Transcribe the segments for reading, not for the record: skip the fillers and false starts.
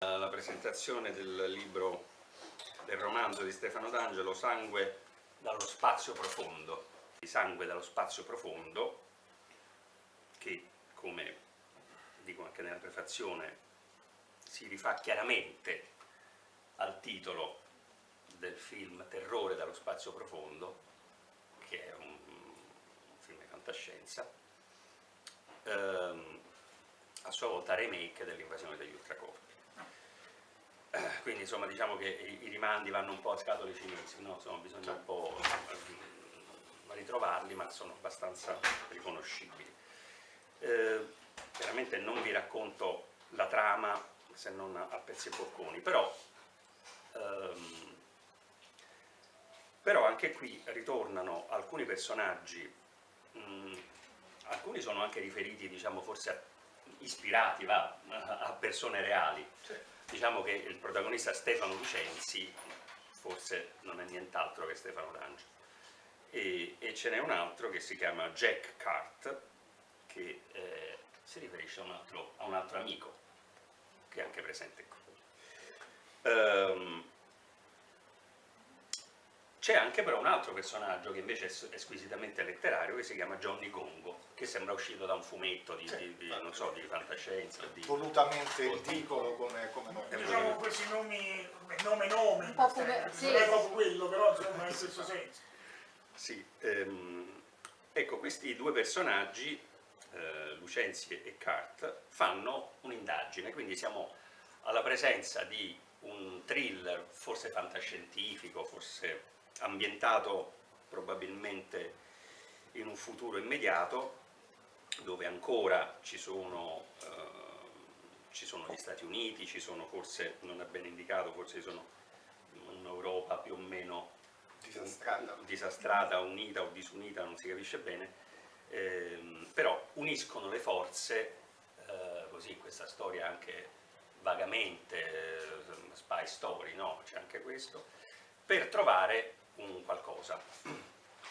La presentazione del libro, del romanzo di Stefano D'Angelo, Sangue dallo spazio profondo. Sangue dallo spazio profondo, che, come dico anche nella prefazione, si rifà chiaramente al titolo del film Terrore dallo spazio profondo, che è un film di fantascienza, a sua volta remake dell'Invasione degli ultracorpi. Quindi insomma diciamo che i rimandi vanno un po' a scatole cinesi, no? Insomma, bisogna un po' ritrovarli, ma sono abbastanza riconoscibili. Veramente non vi racconto la trama se non a pezzi e bocconi, però anche qui ritornano alcuni personaggi, alcuni sono anche riferiti, diciamo, forse ispirati a persone reali. Diciamo che il protagonista Stefano Lucenzi forse non è nient'altro che Stefano D'Angelo, e ce n'è un altro che si chiama Jack Cart, che si riferisce a un altro amico che è anche presente qui. C'è anche però un altro personaggio che invece è squisitamente letterario, che si chiama Johnny Gongo, che sembra uscito da un fumetto non so, di fantascienza. Volutamente ridicolo come nome. Diciamo questi nomi, nome, un po' come, sì. Non è proprio quello, però insomma nel stesso senso. Sì, ecco, questi due personaggi, Lucenzi e Cart, fanno un'indagine, quindi siamo alla presenza di un thriller, forse fantascientifico, forse ambientato probabilmente in un futuro immediato, dove ancora ci sono gli Stati Uniti, ci sono, forse non è ben indicato, forse ci sono un'Europa più o meno disastrata, unita o disunita, non si capisce bene, però uniscono le forze, così in questa storia anche vagamente spy story, no? C'è anche questo, per trovare un qualcosa.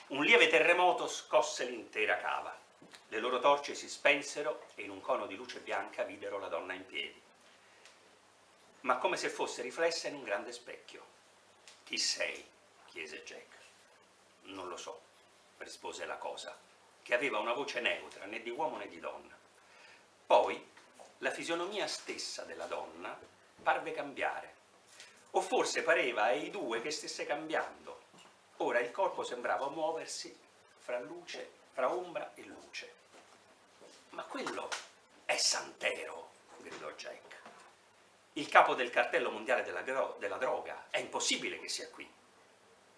Un lieve terremoto scosse l'intera cava. Le loro torce si spensero e in un cono di luce bianca videro la donna in piedi, ma come se fosse riflessa in un grande specchio. «Chi sei?» chiese Jack. «Non lo so», rispose la cosa, che aveva una voce neutra, né di uomo né di donna. Poi la fisionomia stessa della donna parve cambiare, o forse pareva ai due che stesse cambiando. Ora il corpo sembrava muoversi fra ombra e luce. «Ma quello è Santero!» gridò Jack. «Il capo del cartello mondiale della droga. È impossibile che sia qui!»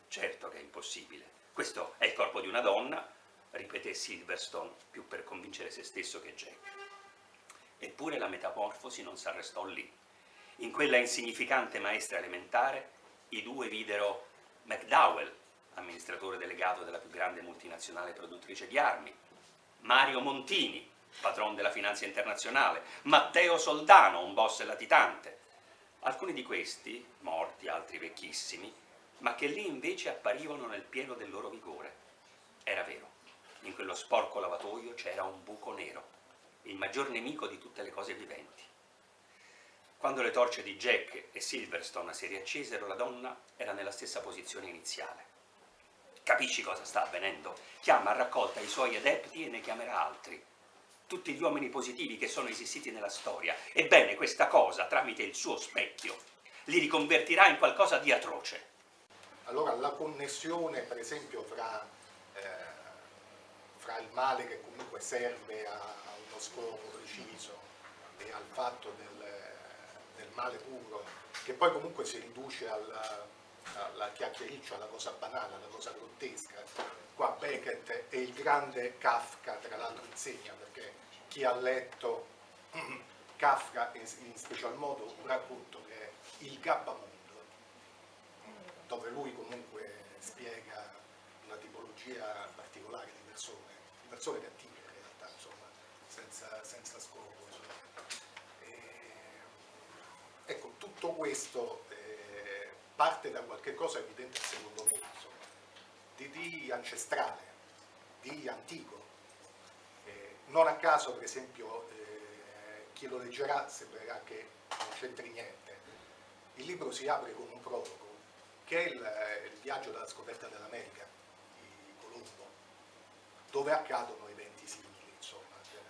«Certo che è impossibile. Questo è il corpo di una donna», ripeté Silverstone, più per convincere se stesso che Jack. Eppure la metamorfosi non s'arrestò lì. In quella insignificante maestra elementare i due videro McDowell, amministratore delegato della più grande multinazionale produttrice di armi, Mario Montini, patron della finanza internazionale, Matteo Soldano, un boss latitante. Alcuni di questi, morti, altri vecchissimi, ma che lì invece apparivano nel pieno del loro vigore. Era vero, in quello sporco lavatoio c'era un buco nero, il maggior nemico di tutte le cose viventi. Quando le torce di Jack e Silverstone si riaccesero, la donna era nella stessa posizione iniziale. «Capisci cosa sta avvenendo? Chiama a raccolta i suoi adepti e ne chiamerà altri. Tutti gli uomini positivi che sono esistiti nella storia. Ebbene, questa cosa, tramite il suo specchio, li riconvertirà in qualcosa di atroce». Allora la connessione, per esempio, fra il male che comunque serve a uno scopo preciso e al fatto del male puro, che poi comunque si riduce alla chiacchiericcio, alla cosa banale, alla cosa grottesca. Qua Beckett è il grande Kafka, tra l'altro insegna, perché chi ha letto Kafka, in special modo un racconto che è Il Gabbamondo, dove lui comunque spiega una tipologia particolare di persone cattive in realtà, insomma, senza scopo. Ecco, tutto questo parte da qualche cosa evidente, secondo me, insomma, di ancestrale, di antico. Non a caso, per esempio, chi lo leggerà sembrerà che non c'entri niente. Il libro si apre con un prologo, che è il viaggio della scoperta dell'America di Colombo, dove accadono eventi simili, insomma. Cioè,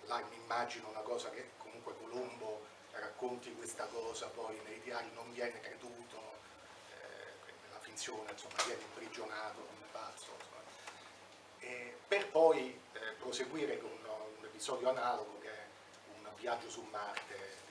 là mi immagino una cosa che comunque Colombo racconti questa cosa, poi nei diari non viene creduto, nella finzione, insomma, viene imprigionato come pazzo, insomma. Per poi proseguire con un episodio analogo che è un viaggio su Marte